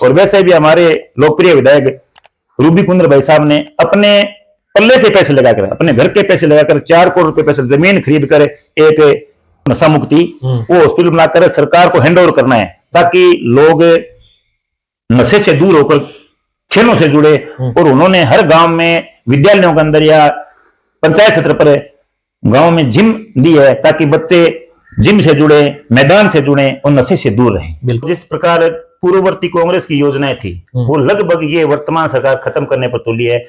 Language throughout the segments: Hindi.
और वैसे भी हमारे लोकप्रिय विधायक रूबी कुंदर भाई साहब ने अपने पल्ले से पैसे लगाकर, अपने घर के पैसे लगाकर 4 करोड़ रुपए पैसे जमीन खरीद कर एक नशा मुक्ति वो हॉस्पिटल बनाकर सरकार को हैंड ओवर करना है, ताकि लोग नशे से दूर होकर खेलों से जुड़े। और उन्होंने हर गांव में विद्यालयों के अंदर या पंचायत स्तर पर गांव में जिम दी है, ताकि बच्चे जिम से जुड़े, मैदान से जुड़े और नशे से दूर रहें। जिस प्रकार पूर्ववर्ती कांग्रेस की योजनाएं थी वो लगभग ये वर्तमान सरकार खत्म करने पर तुली है।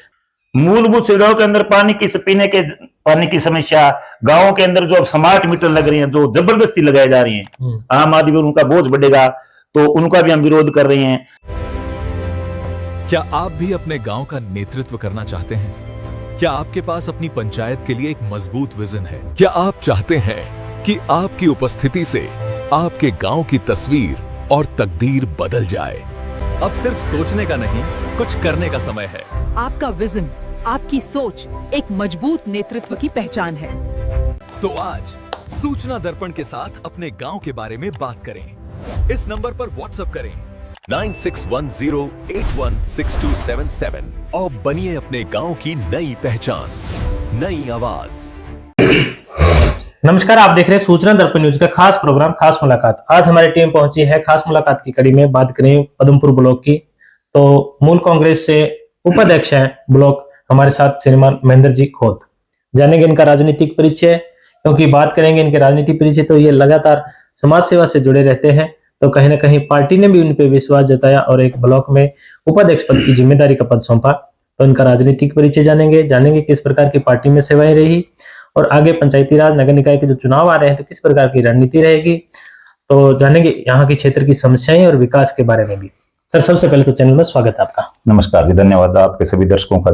मूलभूत सुविधाओं के अंदर पानी की पीने के पानी की समस्या, गांवों के अंदर जो अब स्मार्ट मीटर लग रही हैं, जो जबरदस्ती लगाए जा रही हैं, आम आदमी पर उनका बोझ बढ़ेगा, तो उनका भी हम विरोध कर रहे हैं। क्या आप भी अपने गांव का नेतृत्व करना चाहते हैं? क्या आपके पास अपनी पंचायत के लिए एक मजबूत विजन है? क्या आप चाहते हैं कि आपकी उपस्थिति से आपके गांव की तस्वीर और तकदीर बदल जाए? अब सिर्फ सोचने का नहीं, कुछ करने का समय है। आपका विजन, आपकी सोच एक मजबूत नेतृत्व की पहचान है। तो आज सूचना दर्पण के साथ अपने गांव के बारे में बात करें। इस नंबर पर व्हाट्सएप करें 9610816277 और बनिए अपने गांव की नई पहचान, नई आवाज। नमस्कार, आप देख रहे हैं सूचना दर्पण न्यूज का खास प्रोग्राम खास मुलाकात। आज हमारी टीम पहुंची है खास मुलाकात की कड़ी में। बात करें पदमपुर ब्लॉक की, तो मूल कांग्रेस से उपाध्यक्ष हैं ब्लॉक हमारे साथ श्रीमान महेंद्र जी खोत। जानेंगे इनका राजनीतिक परिचय, क्योंकि बात करेंगे इनके राजनीतिक परिचय तो ये लगातार समाज सेवा से जुड़े रहते हैं, तो कहीं ना कहीं पार्टी ने भी उन पे विश्वास जताया और एक ब्लॉक में उपाध्यक्ष पद की जिम्मेदारी का पद सौंपा। तो इनका राजनीतिक परिचय जानेंगे किस प्रकार की पार्टी में सेवाएं रही और आगे पंचायती राज नगर निकाय के जो चुनाव आ रहे हैं तो किस प्रकार की रणनीति रहेगी। तो जानेंगे यहाँ के क्षेत्र की समस्याएं और विकास के बारे में भी। सर, सबसे पहले तो चैनल में स्वागत है आपका। नमस्कार जी, धन्यवाद आपके सभी दर्शकों का।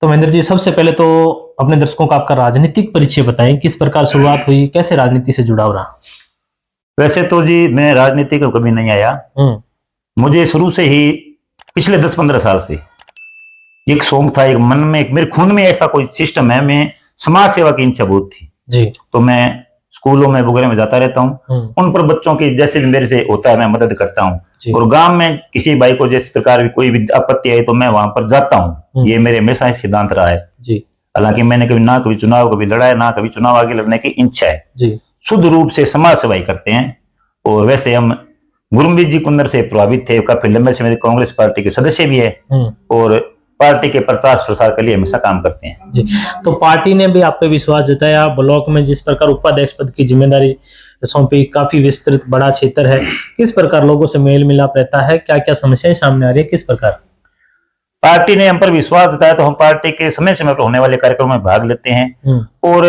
तो महेंद्र जी, सबसे पहले तो अपने दर्शकों का आपका राजनीतिक परिचय बताएं, किस प्रकार शुरुआत हुई, कैसे राजनीति से जुड़ाव रहा? वैसे तो जी मैं राजनीति को कभी नहीं आया। मुझे शुरू से ही पिछले 10-15 साल से एक शौक था, एक मन में, एक मेरे खून में ऐसा कोई सिस्टम है, मैं समाज सेवा की इच्छा बहुत थी जी। तो मैं स्कूलों में वगैरह में जाता रहता हूँ, उन पर बच्चों की जैसे भी मेरे से होता है मैं मदद करता हूँ। और गांव में किसी भाई को जिस प्रकार की कोई भी आपत्ति आई तो मैं वहां पर जाता हूँ। ये मेरे हमेशा सिद्धांत रहा है जी। हालांकि मैंने कभी चुनाव कभी लड़ा है, ना कभी चुनाव आगे लड़ने की इच्छा है जी। शुद्ध रूप से समाज सेवा करते हैं। और वैसे हम गुरुमजीत जी कुंदर से प्रभावित थे, काफी लंबे से मेरे कांग्रेस पार्टी के सदस्य भी है और पार्टी के प्रचार प्रसार के लिए हमेशा काम करते हैं जी। तो पार्टी ने भी आप पे विश्वास जताया, ब्लॉक में जिस प्रकार उपाध्यक्ष पद की जिम्मेदारी सौंपी, काफी विस्तृत बड़ा क्षेत्र है, किस प्रकार लोगों से मेल मिलाप रहता है, क्या क्या समस्याएं सामने आ रही है, किस प्रकार पार्टी ने हम पर विश्वास जताया, तो हम पार्टी के समय समय पर होने वाले कार्यक्रमों में भाग लेते हैं। और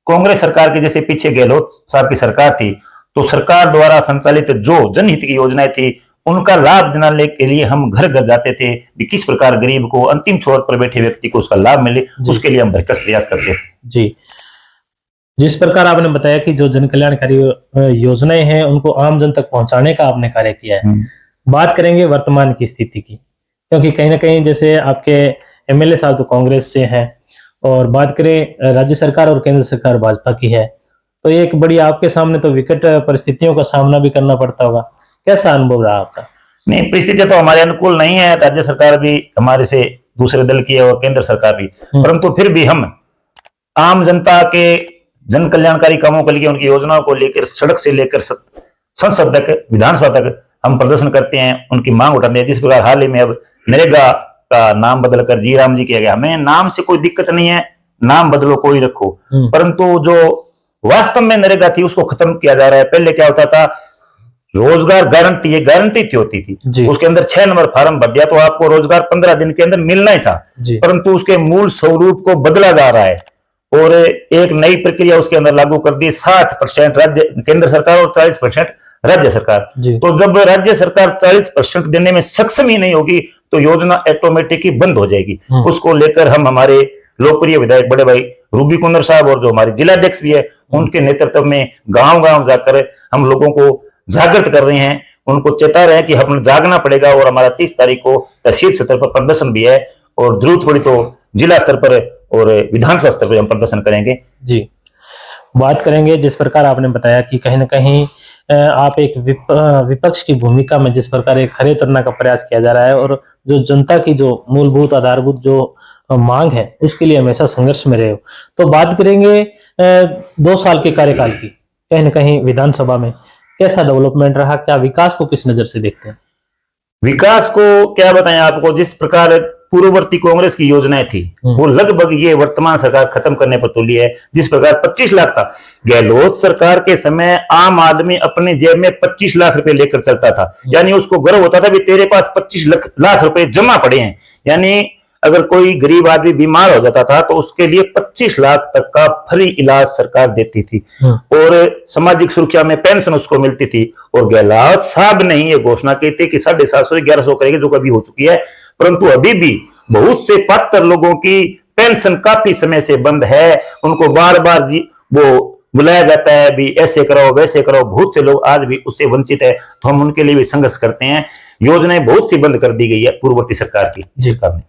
कांग्रेस सरकार के जैसे पीछे गहलोत साहब की सरकार थी, तो सरकार द्वारा संचालित जो जनहित की योजनाएं थी उनका लाभ दिलाने के लिए हम घर घर जाते थे कि किस प्रकार गरीब को, अंतिम छोर पर बैठे व्यक्ति को उसका लाभ मिले, उसके लिए हम भरकस प्रयास करते थे जी। जिस प्रकार आपने बताया कि जो जन कल्याणकारी योजनाएं हैं उनको आम जन तक पहुंचाने का आपने कार्य किया है। बात करेंगे वर्तमान की स्थिति की, क्योंकि कहीं ना कहीं जैसे आपके एमएलए साहब तो कांग्रेस से हैं और बात करें राज्य सरकार और केंद्र सरकार भाजपा की है, तो एक बड़ी आपके सामने तो विकट परिस्थितियों का सामना भी करना पड़ता होगा। कैसा अनुभव रहा आपका? नहीं, परिस्थितियां तो हमारे अनुकूल नहीं है, राज्य सरकार भी हमारे से दूसरे दल की है और केंद्र सरकार भी, परंतु फिर भी हम आम जनता के जन कल्याणकारी कामों के लिए, उनकी योजनाओं को लेकर सड़क से लेकर संसद तक, विधानसभा तक हम प्रदर्शन करते हैं, उनकी मांग उठाते हैं। जिस प्रकार हाल ही में अब नरेगा का नाम बदलकर जी राम जी किया गया, हमें नाम से कोई दिक्कत नहीं है, नाम बदलो कोई रखो, परंतु जो वास्तव में नरेगा थी उसको खत्म किया जा रहा है। पहले क्या होता था, रोजगार गारंटी होती थी, उसके अंदर 6 नंबर फार्म भर दिया तो आपको रोजगार 15 दिन के अंदर मिलना ही था, परंतु उसके मूल स्वरूप को बदला जा रहा है और एक नई प्रक्रिया उसके अंदर लागू कर दी। 60% राज्य केंद्र सरकार और 40% राज्य सरकार। तो जब राज्य सरकार 40% देने में सक्षम ही नहीं होगी तो योजना ऑटोमेटिक ही बंद हो जाएगी। उसको लेकर हम हमारे लोकप्रिय विधायक बड़े भाई रूबी कुंदर साहब और जो हमारे जिलाध्यक्ष भी है उनके नेतृत्व में गांव-गांव जाकर हम लोगों को जागृत कर रहे हैं, उनको चेता रहे हैं कि हमें जागना पड़ेगा। और हमारा 30 तारीख को तहसील स्तर पर प्रदर्शन भी है और जरूरत पड़ी तो जिला स्तर पर और विधानसभा स्तर पर हम प्रदर्शन करेंगे जी। बात करेंगे जिस प्रकार आपने बताया कि कहीं ना कहीं आप एक विपक्ष की भूमिका में जिस प्रकार एक खड़े उतरने का प्रयास किया जा रहा है और जो जनता की जो मूलभूत आधारभूत जो मांग है उसके लिए हमेशा संघर्ष में रहे हो। तो बात करेंगे 2 साल के कार्यकाल की, कहीं न कहीं विधानसभा में कैसा डेवलपमेंट रहा, क्या विकास को किस नजर से देखते हैं? विकास को क्या बताएं आपको, जिस प्रकार पूर्ववर्ती कांग्रेस की योजनाएं थी वो लगभग ये वर्तमान सरकार खत्म करने पर तुली है। जिस प्रकार 25 लाख था, गहलोत सरकार के समय आम आदमी अपने जेब में 25 लाख रुपए लेकर चलता था, यानी उसको गर्व होता था भी तेरे पास 25 लाख रुपए जमा पड़े हैं। यानी अगर कोई गरीब आदमी बीमार हो जाता था तो उसके लिए 25 लाख तक का फ्री इलाज सरकार देती थी और सामाजिक सुरक्षा में पेंशन उसको मिलती थी। और गहलोत साहब ने ये घोषणा की थी कि 750 1100 करेगी, जो कभी हो चुकी है, परंतु अभी भी बहुत से पात्र लोगों की पेंशन काफी समय से बंद है। उनको बार बार वो बुलाया जाता है भी ऐसे करो वैसे करो, बहुत से लोग आज भी उससे वंचित है। तो हम उनके लिए भी संघर्ष करते हैं। योजनाएं बहुत सी बंद कर दी गई है पूर्ववर्ती सरकार की सरकार ने।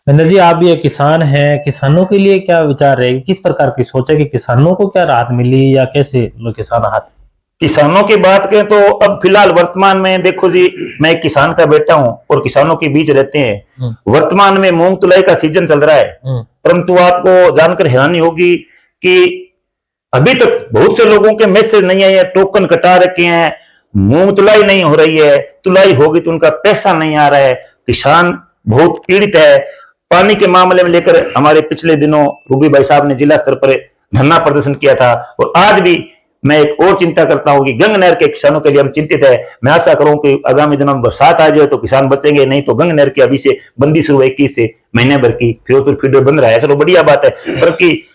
महेंद्र जी, आप भी एक किसान हैं, किसानों के लिए क्या विचार रहेगी, किस प्रकार की सोच है कि किसानों को क्या राहत मिली या कैसे लोग किसान आहत? किसानों की बात करें तो अब फिलहाल वर्तमान में देखो जी, मैं एक किसान का बेटा हूं और किसानों के बीच रहते हैं। वर्तमान में मूंग तुलाई का सीजन चल रहा है, परंतु आपको जानकर हैरानी होगी कि अभी तक बहुत से लोगों के मैसेज नहीं आए हैं, टोकन कटा रखे हैं, मूंग तुलाई नहीं हो रही है, तुलाई होगी तो उनका पैसा नहीं आ रहा है। किसान बहुत पीड़ित है। पानी के मामले में लेकर हमारे पिछले दिनों रूबी भाई साहब ने जिला स्तर पर धरना प्रदर्शन किया था और आज भी मैं एक और चिंता करता हूं कि गंग नहर के किसानों के लिए हम चिंतित है। मैं आशा करूं कि आगामी दिनों में बरसात आ जाए तो किसान बचेंगे, नहीं तो गंग नहर की अभी से बंदी शुरू 21 से महीने भर की, फिर फीडर बंद रहा है, चलो बढ़िया बात है,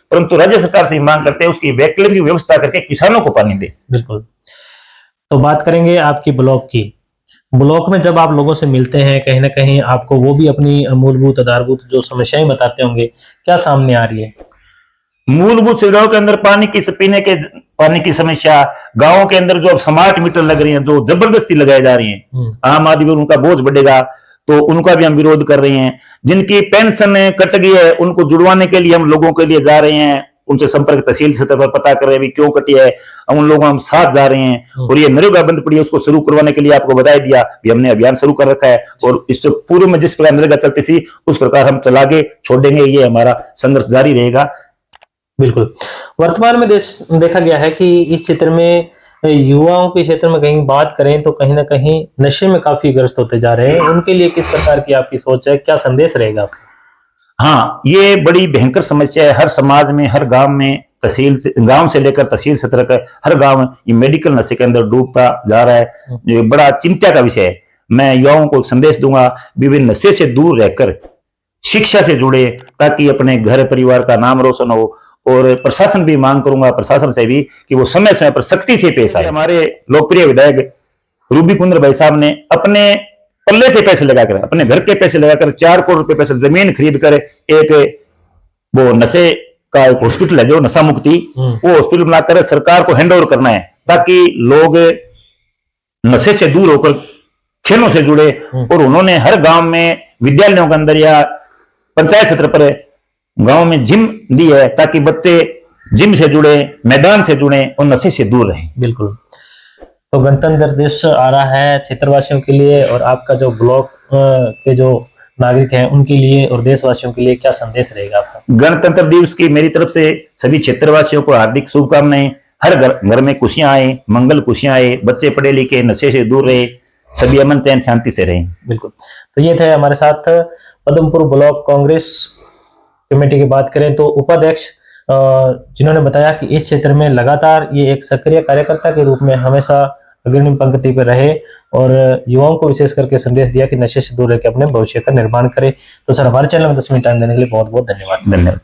परंतु राज्य सरकार से मांग करते हैं उसकी वैकल्पिक व्यवस्था करके किसानों को पानी दे। बिल्कुल। तो बात करेंगे आपकी ब्लॉक की। ब्लॉक में जब आप लोगों से मिलते हैं, कहीं ना कहीं आपको वो भी अपनी मूलभूत आधारभूत जो समस्याएं बताते होंगे, क्या सामने आ रही है? मूलभूत सुविधाओं के अंदर पानी की पीने के पानी की समस्या, गांवों के अंदर जो स्मार्ट मीटर लग रही हैं, जो जबरदस्ती लगाई जा रही हैं, आम आदमी पर उनका बोझ बढ़ेगा तो उनका भी हम विरोध कर रहे हैं। जिनकी पेंशन कट गई है उनको जुड़वाने के लिए हम लोगों के लिए जा रहे हैं, उनसे संपर्क तहसील सतह पर पता कर रहे हैं भी क्यों कटी है, उन लोगों हम साथ जा रहे हैं। और ये नरेगा बंद पड़ी है, उसको शुरू करवाने के लिए आपको बता दिया भी हमने अभियान शुरू कर रखा है और इससे पूर्व में जिस प्रकार नरेगा चलती थी उस प्रकार हम चलागे छोड़ेंगे। ये हमारा संघर्ष जारी रहेगा। बिल्कुल। वर्तमान में देखा गया है कि इस क्षेत्र में युवाओं के क्षेत्र में कहीं बात करें तो कहीं ना कहीं नशे में काफी ग्रस्त होते जा रहे हैं। उनके लिए किस प्रकार की आपकी सोच है, क्या संदेश रहेगा? हाँ, ये बड़ी भयंकर समस्या है। हर समाज में, हर गांव में, गांव से लेकर तहसील सत्र तक हर गांव ये मेडिकल नशे के अंदर डूबता जा रहा है। ये बड़ा चिंता का विषय है। मैं युवाओं को एक संदेश दूंगा, विभिन्न नशे से दूर रहकर शिक्षा से जुड़े ताकि अपने घर परिवार का नाम रोशन हो। और प्रशासन भी मांग करूंगा प्रशासन से भी कि वो समय समय पर सख्ती से पेश आए। हमारे लोकप्रिय विधायक रूबी कुंद्र भाई साहब ने अपने पल्ले से पैसे लगाकर, अपने घर के पैसे लगाकर 4 करोड़ रुपए पैसे जमीन खरीद कर एक वो नशे का एक हॉस्पिटल है जो नशा मुक्ति, वो हॉस्पिटल बनाकर सरकार को हैंड ओवर करना है ताकि लोग नशे से दूर होकर खेलों से जुड़े। और उन्होंने हर गांव में विद्यालयों के अंदर या पंचायत सत्र पर गांव में जिम दी है ताकि बच्चे जिम से जुड़े, मैदान से जुड़े और नशे से दूर रहें। बिल्कुल। तो गणतंत्र दिवस आ रहा है क्षेत्रवासियों के लिए और आपका जो ब्लॉक के जो नागरिक हैं उनके लिए और देशवासियों के लिए क्या संदेश रहेगा आपका? गणतंत्र दिवस की मेरी तरफ से सभी क्षेत्रवासियों को हार्दिक शुभकामनाएं। हर घर में खुशियां आए, मंगल खुशियां आए, बच्चे पढ़े लिखे नशे से दूर रहे, सभी अमन चैन शांति से रहें। बिल्कुल। तो ये थे हमारे साथ पदमपुर ब्लॉक कांग्रेस कमेटी की बात करें तो उपाध्यक्ष, जिन्होंने बताया कि इस क्षेत्र में लगातार ये एक सक्रिय कार्यकर्ता के रूप में हमेशा अग्रणी पंक्ति पर रहे और युवाओं को विशेष करके संदेश दिया कि नशे से दूर रहकर अपने भविष्य का निर्माण करें। तो सर, हमारे चैनल में 10 मिनट टाइम देने के लिए बहुत बहुत धन्यवाद। धन्यवाद।